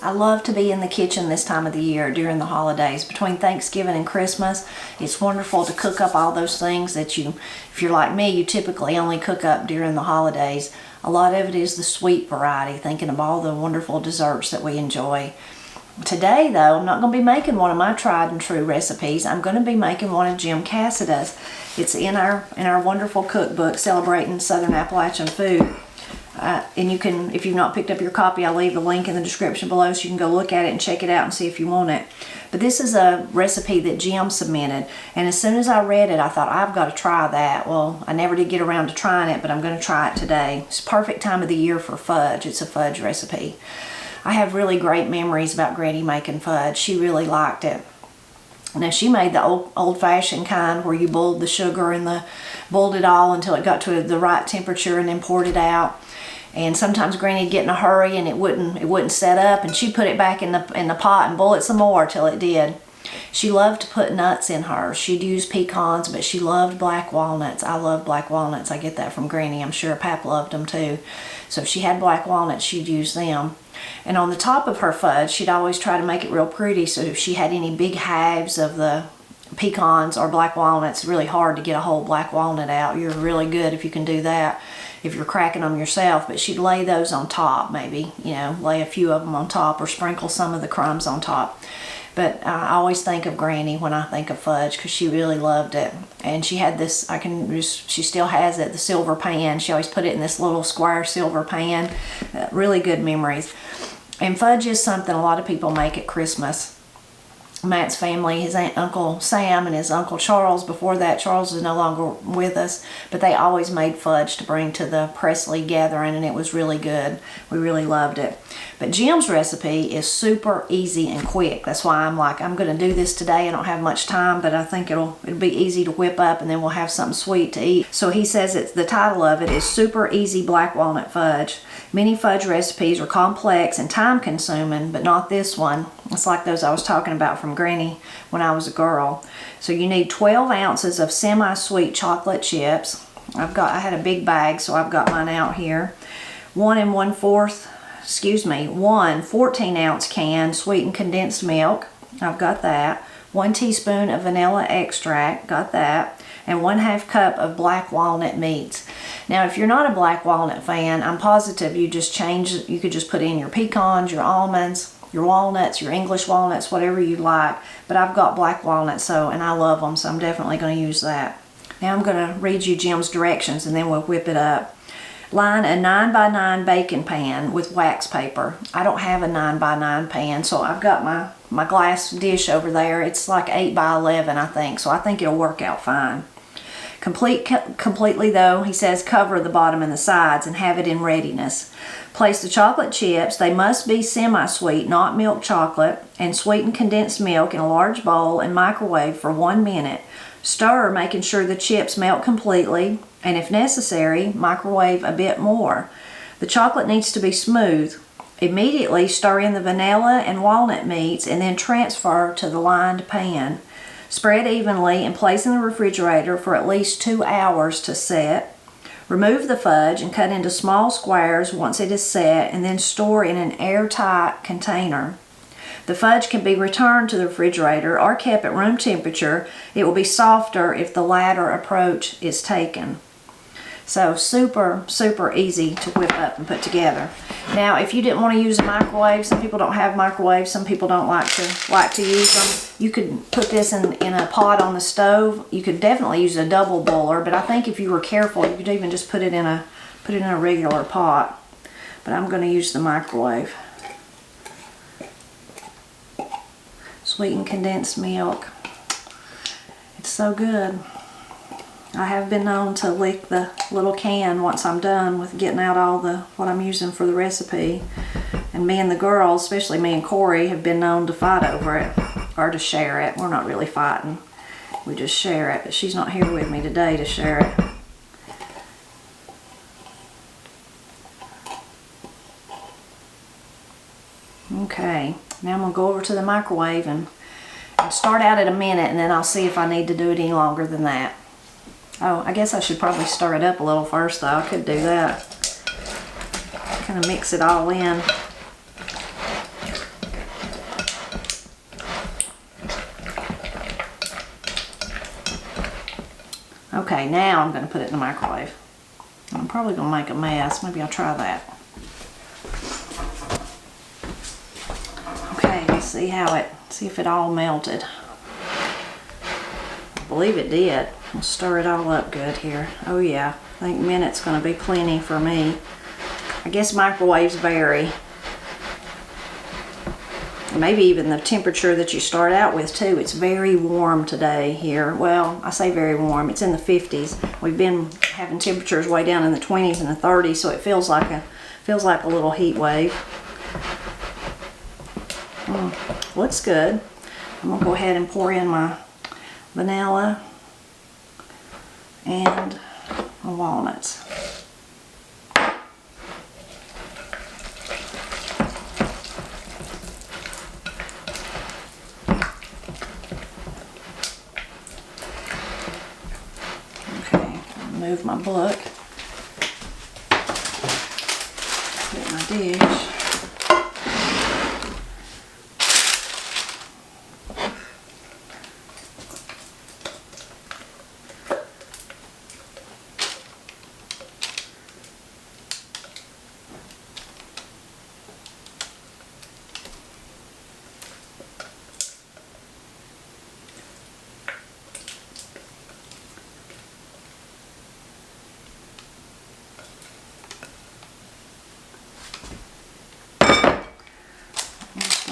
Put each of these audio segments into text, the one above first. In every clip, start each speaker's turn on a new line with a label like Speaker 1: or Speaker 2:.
Speaker 1: I love to be in the kitchen this time of the year during the holidays. Between Thanksgiving and Christmas, it's wonderful to cook up all those things that you, if you're like me, you typically only cook up during the holidays. A lot of it is the sweet variety, thinking of all the wonderful desserts that we enjoy. Today, though, I'm not going to be making one of my tried and true recipes. I'm going to be making one of Jim Cassida's. It's in our wonderful cookbook, Celebrating Southern Appalachian Food. And you can, if you've not picked up your copy, I'll leave the link in the description below so you can go look at it and check it out and see if you want it. But this is a recipe that Jim submitted, and as soon as I read it, I thought, I've got to try that. Well, I never did get around to trying it, but I'm going to try it today. It's a perfect time of the year for fudge. It's a fudge recipe. I have really great memories about Granny making fudge. She really liked it. Now, she made the old-fashioned kind where you boiled the sugar and boiled it all until it got to the right temperature and then poured it out. And sometimes Granny'd get in a hurry and it wouldn't set up, and she'd put it back in the pot and boil it some more till it did. She loved to put nuts in hers. She'd use pecans, but she loved black walnuts. I love black walnuts. I get that from Granny. I'm sure Pap loved them too. So if she had black walnuts, she'd use them. And on the top of her fudge, she'd always try to make it real pretty, so if she had any big halves of the pecans or black walnuts, it's really hard to get a whole black walnut out. You're really good if you can do that, if you're cracking them yourself. But she'd lay those on top, maybe, lay a few of them on top or sprinkle some of the crumbs on top. But I always think of Granny when I think of fudge because she really loved it. And she had this, she still has it, the silver pan. She always put it in this little square silver pan. Really good memories. And fudge is something a lot of people make at Christmas. Matt's family, his Uncle Sam and his Uncle Charles, before that, Charles is no longer with us, but they always made fudge to bring to the Presley gathering, and it was really good. We really loved it. But Jim's recipe is super easy and quick. That's why I'm going to do this today. I don't have much time, but I think it'll be easy to whip up, and then we'll have something sweet to eat. So he says the title of it is Super Easy Black Walnut Fudge. Many fudge recipes are complex and time-consuming, but not this one. It's like those I was talking about from Granny when I was a girl. So you need 12 ounces of semi-sweet chocolate chips. I had a big bag, so I've got mine out here. One 14-ounce can sweetened condensed milk. I've got that. 1 teaspoon of vanilla extract. Got that. And 1/2 cup of black walnut meats. Now, if you're not a black walnut fan, I'm positive you could just put in your pecans, your almonds, your walnuts, your English walnuts, whatever you like. But I've got black walnuts, and I love them, so I'm definitely going to use that. Now I'm going to read you Jim's directions, and then we'll whip it up. Line a 9x9 baking pan with wax paper. I don't have a 9x9 pan, so I've got my glass dish over there. It's like 8x11, I think, so I think it'll work out fine. Completely though, he says, cover the bottom and the sides and have it in readiness. Place the chocolate chips, they must be semi-sweet, not milk chocolate, and sweetened condensed milk in a large bowl and microwave for 1 minute. Stir, making sure the chips melt completely, and if necessary, microwave a bit more. The chocolate needs to be smooth. Immediately stir in the vanilla and walnut meats and then transfer to the lined pan. Spread evenly and place in the refrigerator for at least 2 hours to set. Remove the fudge and cut into small squares once it is set, and then store in an airtight container. The fudge can be returned to the refrigerator or kept at room temperature. It will be softer if the latter approach is taken. So super, super easy to whip up and put together. Now, if you didn't want to use a microwave, some people don't have microwaves, some people don't like to use them. You could put this in a pot on the stove. You could definitely use a double boiler, but I think if you were careful, you could even just put it in a regular pot. But I'm going to use the microwave. Sweetened condensed milk. It's so good. I have been known to lick the little can once I'm done with getting out all what I'm using for the recipe. And me and the girls, especially me and Corey, have been known to fight over it or to share it. We're not really fighting. We just share it, but she's not here with me today to share it. Okay, now I'm going to go over to the microwave and start out at a minute, and then I'll see if I need to do it any longer than that. Oh, I guess I should probably stir it up a little first, though. I could do that. Kind of mix it all in. Okay, now I'm going to put it in the microwave. I'm probably going to make a mess. Maybe I'll try that. Okay, let's see if it all melted. I believe it did. We'll stir it all up good here. Oh yeah, I think minute's going to be plenty for me. I guess microwaves vary. Maybe even the temperature that you start out with too. It's very warm today here. Well, I say very warm. It's in the 50s. We've been having temperatures way down in the 20s and the 30s, so it feels like a little heat wave. Looks good. I'm gonna go ahead and pour in my vanilla and my walnuts. Move my book, put it in my dish.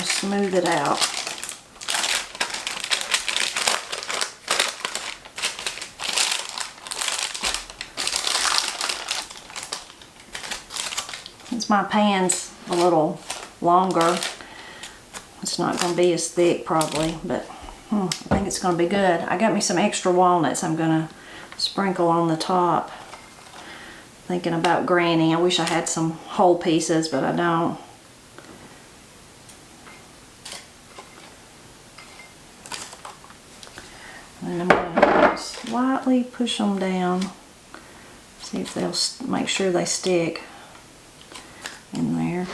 Speaker 1: Smooth it out. Since my pan's a little longer, it's not going to be as thick probably, but I think it's going to be good. I got me some extra walnuts I'm going to sprinkle on the top. Thinking about Granny. I wish I had some whole pieces, but I don't. And I'm going to slightly push them down, see if they'll make sure they stick in there.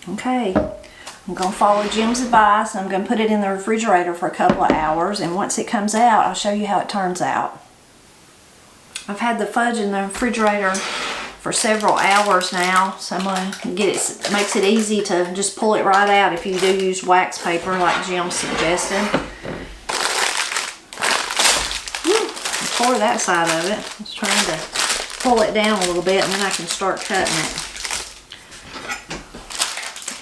Speaker 1: Okay, I'm going to follow Jim's advice and I'm going to put it in the refrigerator for a couple of hours, and once it comes out I'll show you how it turns out. I've had the fudge in the refrigerator for several hours now, so I'm going to get it. Makes it easy to just pull it right out if you do use wax paper like Jim suggested. Pour that side of it. I was trying to pull it down a little bit and then I can start cutting it.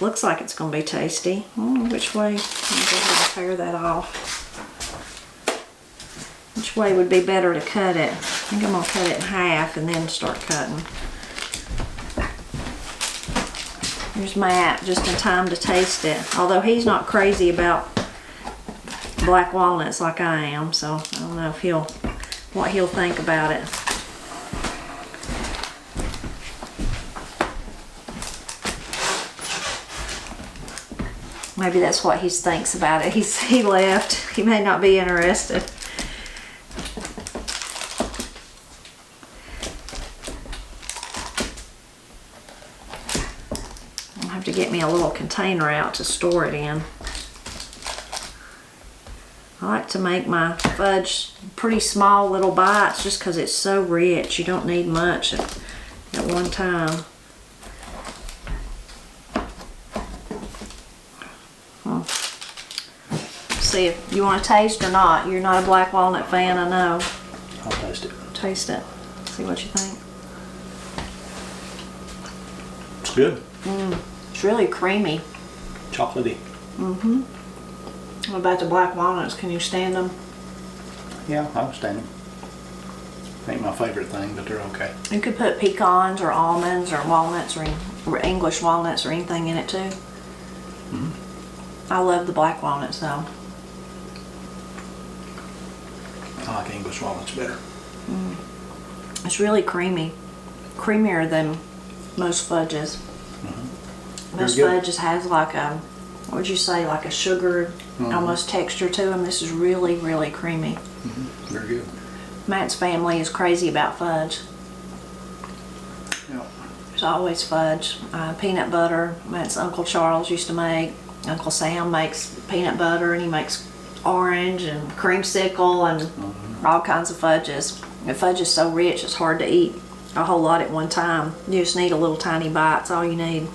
Speaker 1: Looks like it's going to be tasty. Which way? Let me go ahead and tear that off. Which way would be better to cut it? I think I'm going to cut it in half and then start cutting. Here's Matt, just in time to taste it. Although he's not crazy about black walnuts like I am, so I don't know if what he'll think about it. Maybe that's what he thinks about it. He left. He may not be interested. I'll have to get me a little container out to store it in. I like to make my fudge pretty small little bites just because it's so rich. You don't need much at one time. See if you want to taste or not. You're not a black walnut fan, I know.
Speaker 2: I'll taste it.
Speaker 1: Taste it. See what you think.
Speaker 2: It's good.
Speaker 1: It's really creamy.
Speaker 2: Chocolatey.
Speaker 1: What about the black walnuts? Can you stand them?
Speaker 2: Yeah, I can stand them. Ain't my favorite thing, but they're okay.
Speaker 1: You could put pecans or almonds or walnuts or English walnuts or anything in it too. I love the black walnuts though.
Speaker 2: I like English walnuts better.
Speaker 1: It's really creamy. Creamier than most fudges. Most fudges has like a, what would you say, like a sugar almost texture to them. This is really, really creamy.
Speaker 2: Very good.
Speaker 1: Matt's family is crazy about fudge.
Speaker 2: Yeah.
Speaker 1: There's always fudge. Peanut butter, that's Uncle Charles used to make. Uncle Sam makes peanut butter, and he makes orange and creamsicle and all kinds of fudges. The fudge is so rich, it's hard to eat a whole lot at one time. You just need a little tiny bite. That's all you need.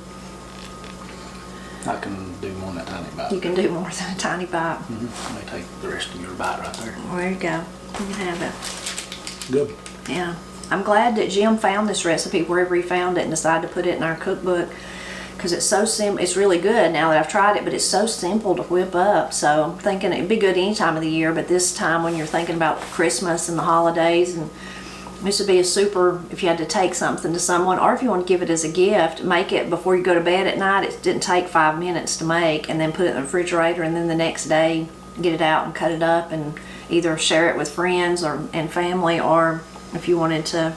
Speaker 2: I can do more than a tiny bite.
Speaker 1: You can do more than a tiny bite.
Speaker 2: Let me take the rest of your bite right there.
Speaker 1: Well, there you go. You can have it.
Speaker 2: Good.
Speaker 1: Yeah. I'm glad that Jim found this recipe wherever he found it and decided to put it in our cookbook, because it's so simple. It's really good now that I've tried it, but it's so simple to whip up. So I'm thinking it'd be good any time of the year, but this time when you're thinking about Christmas and the holidays, and this would be a super, if you had to take something to someone, or if you want to give it as a gift, make it before you go to bed at night. It didn't take 5 minutes to make, and then put it in the refrigerator, and then the next day get it out and cut it up and either share it with friends and family, or if you wanted to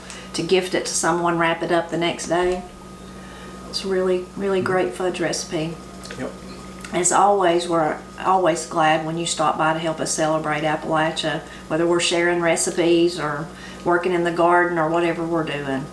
Speaker 1: gift it to someone, wrap it up the next day. It's a really, really great fudge recipe.
Speaker 2: Yep.
Speaker 1: As always, we're always glad when you stop by to help us celebrate Appalachia, whether we're sharing recipes or working in the garden or whatever we're doing.